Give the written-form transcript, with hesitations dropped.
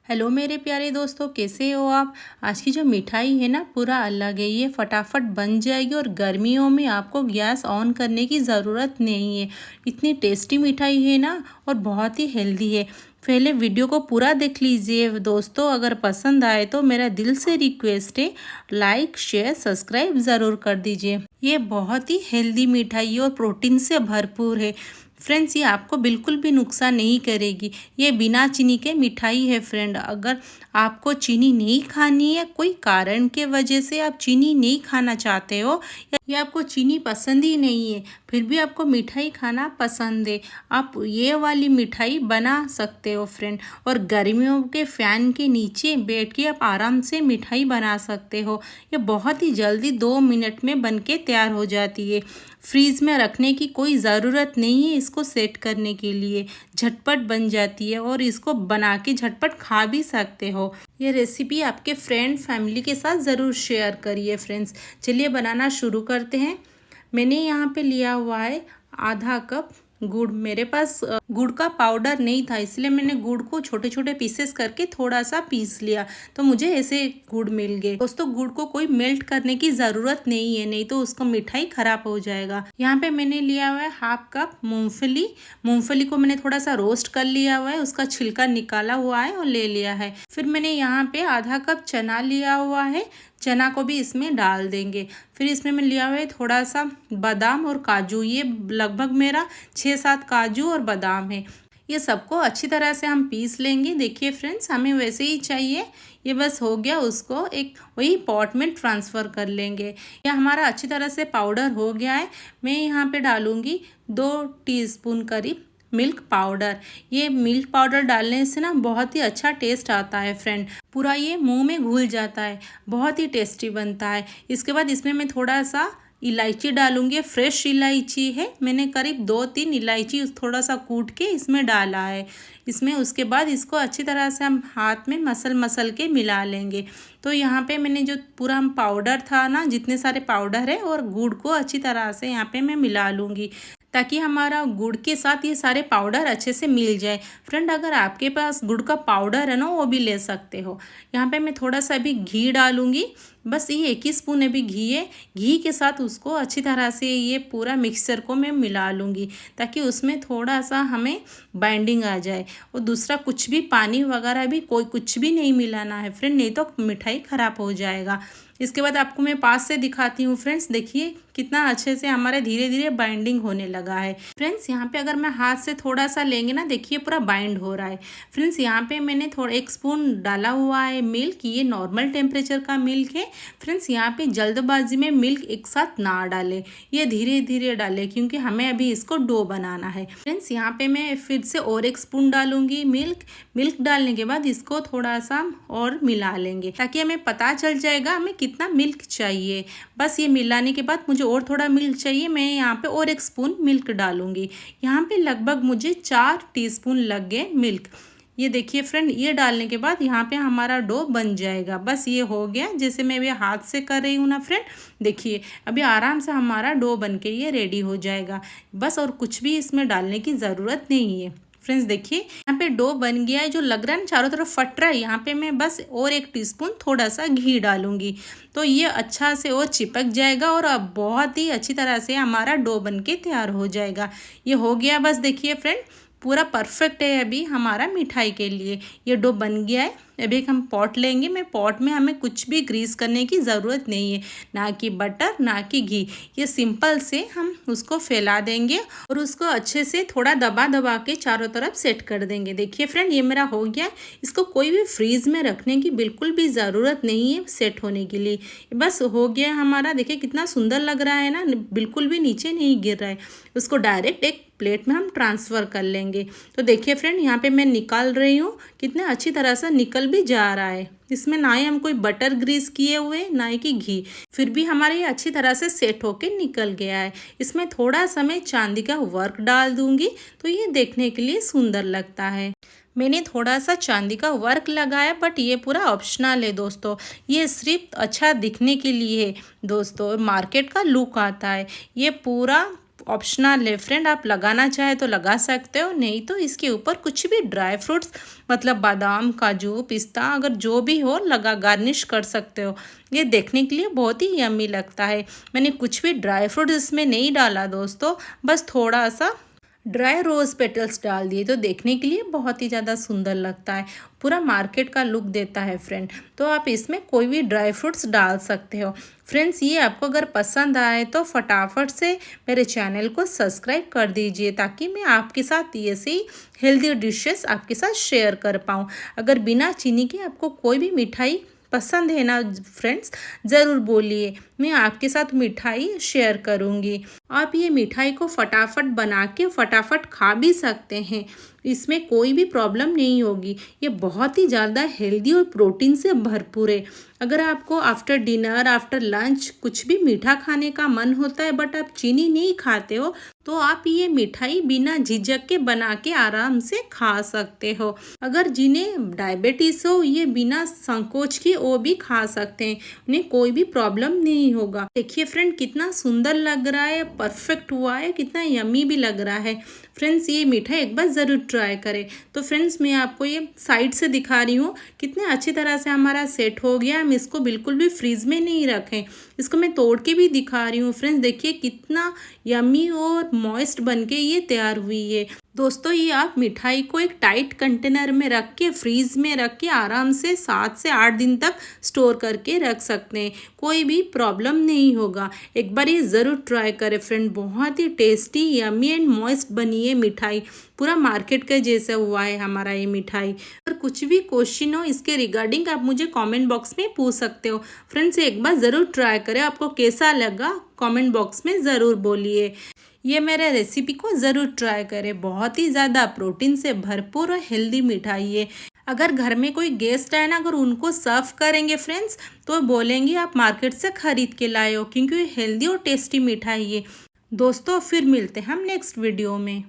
Hello मेरे प्यारे दोस्तों, कैसे हो आप। आज की जो मिठाई है ना पूरा अलग है। ये फटाफट बन जाएगी और गर्मियों में आपको गैस ऑन करने की ज़रूरत नहीं है। इतनी टेस्टी मिठाई है ना और बहुत ही हेल्दी है। पहले वीडियो को पूरा देख लीजिए दोस्तों। अगर पसंद आए तो मेरा दिल से रिक्वेस्ट है, लाइक शेयर सब्सक्राइब ज़रूर कर दीजिए। ये बहुत ही हेल्दी मिठाई है और प्रोटीन से भरपूर है। फ्रेंड्स, ये आपको बिल्कुल भी नुकसान नहीं करेगी। ये बिना चीनी के मिठाई है फ्रेंड। अगर आपको चीनी नहीं खानी है, कोई कारण के वजह से आप चीनी नहीं खाना चाहते हो या आपको चीनी पसंद ही नहीं है, फिर भी आपको मिठाई खाना पसंद है, आप ये वाली मिठाई बना सकते हो फ्रेंड। और गर्मियों के फ़ैन के नीचे बैठ के आप आराम से मिठाई बना सकते हो। ये बहुत ही जल्दी 2 मिनट में बनके तैयार हो जाती है। फ्रीज में रखने की कोई ज़रूरत नहीं है। इसको सेट करने के लिए झटपट बन जाती है और इसको बना के झटपट खा भी सकते हो। ये रेसिपी आपके फ्रेंड फैमिली के साथ ज़रूर शेयर करिए फ्रेंड्स। चलिए बनाना शुरू करते हैं। मैंने यहाँ पे लिया हुआ है आधा कप गुड़। मेरे पास गुड़ का पाउडर नहीं था, इसलिए मैंने गुड़ को छोटे छोटे पीसेस करके थोड़ा सा पीस लिया, तो मुझे ऐसे गुड़ मिल गए। दोस्तों, गुड़ को कोई मेल्ट करने की ज़रूरत नहीं है, नहीं तो उसका मिठाई ख़राब हो जाएगा। यहाँ पे मैंने लिया हुआ है हाफ कप मूंगफली। मूंगफली को मैंने थोड़ा सा रोस्ट कर लिया हुआ है, उसका छिलका निकाला हुआ है और ले लिया है। फिर मैंने यहाँ पे आधा कप चना लिया हुआ है, चना को भी इसमें डाल देंगे। फिर इसमें मैं लिया हुआ है थोड़ा सा बादाम और काजू। ये लगभग मेरा 6-7 काजू और बादाम है। ये सबको अच्छी तरह से हम पीस लेंगे। देखिए फ्रेंड्स, हमें वैसे ही चाहिए। ये बस हो गया, उसको एक वही पॉट में ट्रांसफ़र कर लेंगे। यह हमारा अच्छी तरह से पाउडर हो गया है। मैं यहाँ पे डालूँगी 2 टीस्पून करीब मिल्क पाउडर। ये मिल्क पाउडर डालने से ना बहुत ही अच्छा टेस्ट आता है फ्रेंड। पूरा ये मुंह में घुल जाता है, बहुत ही टेस्टी बनता है। इसके बाद इसमें मैं थोड़ा सा इलायची डालूंगी। फ्रेश इलायची है, मैंने करीब 2-3 इलायची थोड़ा सा कूट के इसमें डाला है इसमें। उसके बाद इसको अच्छी तरह से हम हाथ में मसल के मिला लेंगे। तो यहाँ पे मैंने जो पूरा हम पाउडर था ना, जितने सारे पाउडर है और गुड़ को अच्छी तरह से यहाँ पे मैं मिला लूँगी, ताकि हमारा गुड़ के साथ ये सारे पाउडर अच्छे से मिल जाए। फ्रेंड, अगर आपके पास गुड़ का पाउडर है ना, वो भी ले सकते हो। यहाँ पे मैं थोड़ा सा अभी घी डालूंगी। बस ये 1 ही स्पून अभी घी है। घी के साथ उसको अच्छी तरह से ये पूरा मिक्सचर को मैं मिला लूँगी, ताकि उसमें थोड़ा सा हमें बाइंडिंग आ जाए। और दूसरा कुछ भी पानी वगैरह भी कोई कुछ भी नहीं मिलाना है फ्रेंड, नहीं तो मिठाई ख़राब हो जाएगा। इसके बाद आपको मैं पास से दिखाती हूँ फ्रेंड्स। देखिए कितना अच्छे से हमारे धीरे धीरे बाइंडिंग होने लगा है फ्रेंड्स। यहाँ पे अगर मैं हाथ से थोड़ा सा लेंगे ना, देखिए पूरा बाइंड हो रहा है फ्रेंड्स। यहाँ पे मैंने थोड़ा 1 स्पून डाला हुआ है मिल्क। ये नॉर्मल टेम्परेचर का मिल्क है फ्रेंड्स। यहाँ पे जल्दबाजी में मिल्क एक साथ ना डालें, ये धीरे धीरे डालें, क्योंकि हमें अभी इसको डो बनाना है फ्रेंड्स। यहाँ पे मैं फिर से और 1 स्पून डालूंगी मिल्क डालने के बाद इसको थोड़ा सा और मिला लेंगे, ताकि हमें पता चल जाएगा हमें कितना मिल्क चाहिए। बस ये मिलाने के बाद मुझे और थोड़ा मिल्क चाहिए, मैं यहाँ पे और 1 स्पून मिल्क डालूंगी। यहाँ पे लगभग मुझे 4 टीस्पून लग गए मिल्क। ये देखिए फ्रेंड, ये डालने के बाद यहाँ पे हमारा डो बन जाएगा। बस ये हो गया, जैसे मैं अभी हाथ से कर रही हूँ ना फ्रेंड। देखिए अभी आराम से हमारा डो बन के ये रेडी हो जाएगा। बस और कुछ भी इसमें डालने की ज़रूरत नहीं है फ्रेंड्स। देखिए यहाँ पे डो बन गया है। जो लग रहा है ना चारों तरफ फट रहा है, यहाँ पे मैं बस और 1 टीस्पून थोड़ा सा घी डालूंगी, तो ये अच्छा से और चिपक जाएगा और अब बहुत ही अच्छी तरह से हमारा डो बन के तैयार हो जाएगा। ये हो गया बस। देखिए फ्रेंड, पूरा परफेक्ट है अभी हमारा मिठाई के लिए। ये डो बन गया है। अभी हम पॉट लेंगे। मैं पॉट में हमें कुछ भी ग्रीस करने की ज़रूरत नहीं है, ना कि बटर ना कि घी। ये सिंपल से हम उसको फैला देंगे और उसको अच्छे से थोड़ा दबा दबा के चारों तरफ सेट कर देंगे। देखिए फ्रेंड, ये मेरा हो गया। इसको कोई भी फ्रीज में रखने की बिल्कुल भी ज़रूरत नहीं है सेट होने के लिए। बस हो गया हमारा। देखिए कितना सुंदर लग रहा है ना, बिल्कुल भी नीचे नहीं गिर रहा है। उसको डायरेक्ट एक प्लेट में हम ट्रांसफ़र कर लेंगे। तो देखिए फ्रेंड, यहाँ पे मैं निकाल रही हूँ, कितने अच्छी तरह से निकल भी जा रहा है। इसमें ना ही हम कोई बटर ग्रीस किए हुए ना ही कि घी, फिर भी हमारे ये अच्छी तरह से सेट होके निकल गया है। इसमें थोड़ा सा मैं चांदी का वर्क डाल दूंगी, तो ये देखने के लिए सुंदर लगता है। मैंने थोड़ा सा चांदी का वर्क लगाया, बट ये पूरा ऑप्शनल है दोस्तों। ये सिर्फ अच्छा दिखने के लिए है दोस्तों, मार्केट का लुक आता है। ये पूरा ऑप्शनल है फ्रेंड, आप लगाना चाहे तो लगा सकते हो, नहीं तो इसके ऊपर कुछ भी ड्राई फ्रूट्स मतलब बादाम, काजू, पिस्ता अगर जो भी हो लगा गार्निश कर सकते हो। ये देखने के लिए बहुत ही यम्मी लगता है। मैंने कुछ भी ड्राई फ्रूट इसमें नहीं डाला दोस्तों, बस थोड़ा सा ड्राई रोज़ पेटल्स डाल दिए, तो देखने के लिए बहुत ही ज़्यादा सुंदर लगता है, पूरा मार्केट का लुक देता है फ्रेंड। तो आप इसमें कोई भी ड्राई फ्रूट्स डाल सकते हो। फ्रेंड्स ये आपको अगर पसंद आए तो फटाफट से मेरे चैनल को सब्सक्राइब कर दीजिए, ताकि मैं आपके साथ ऐसे ही हेल्दी डिशेस आपके साथ शेयर कर पाऊँ। अगर बिना चीनी के आपको कोई भी मिठाई पसंद है ना फ्रेंड्स, ज़रूर बोलिए, मैं आपके साथ मिठाई शेयर करूँगी। आप ये मिठाई को फटाफट बना के फटाफट खा भी सकते हैं, इसमें कोई भी प्रॉब्लम नहीं होगी। ये बहुत ही ज़्यादा हेल्दी और प्रोटीन से भरपूर है। अगर आपको आफ्टर डिनर, आफ्टर लंच कुछ भी मीठा खाने का मन होता है बट आप चीनी नहीं खाते हो, तो आप ये मिठाई बिना झिझक के बना के आराम से खा सकते हो। अगर जिन्हें डायबिटीज़ हो ये बिना संकोच के वो भी खा सकते हैं, उन्हें कोई भी प्रॉब्लम नहीं होगा। देखिए फ्रेंड कितना सुंदर लग रहा है, परफेक्ट हुआ है, कितना यम्मी भी लग रहा है। फ्रेंड्स ये मिठाई एक बार ज़रूर ट्राई करें। तो फ्रेंड्स मैं आपको ये साइड से दिखा रही हूँ कितने अच्छी तरह से हमारा सेट हो गया। हम इसको बिल्कुल भी फ्रीज में नहीं रखें, इसको मैं तोड़ के भी दिखा रही हूँ। फ्रेंड्स देखिए कितना यम्मी और मॉइस्ट बन के ये तैयार हुई है। दोस्तों ये आप मिठाई को एक टाइट कंटेनर में रख के फ्रीज में रख के आराम से 7 से 8 दिन तक स्टोर करके रख सकते हैं, कोई भी प्रॉब्लम नहीं होगा। एक बार ये ज़रूर ट्राई करें फ्रेंड, बहुत ही टेस्टी यम्मी एंड मॉइस्ट बनी है मिठाई, पूरा मार्केट के जैसा हुआ है हमारा ये मिठाई। और कुछ भी क्वेश्चन हो इसके रिगार्डिंग आप मुझे कमेंट बॉक्स में पूछ सकते हो। फ्रेंड्स एक बार ज़रूर ट्राई करें, आपको कैसा लगा कमेंट बॉक्स में ज़रूर बोलिए। ये मेरे रेसिपी को ज़रूर ट्राई करें, बहुत ही ज़्यादा प्रोटीन से भरपूर और हेल्दी मिठाई है। अगर घर में कोई गेस्ट आए ना, अगर उनको सर्व करेंगे फ्रेंड्स तो बोलेंगे आप मार्केट से ख़रीद के लाए हो, क्योंकि ये हेल्दी और टेस्टी मिठाई है। दोस्तों फिर मिलते हैं हम नेक्स्ट वीडियो में।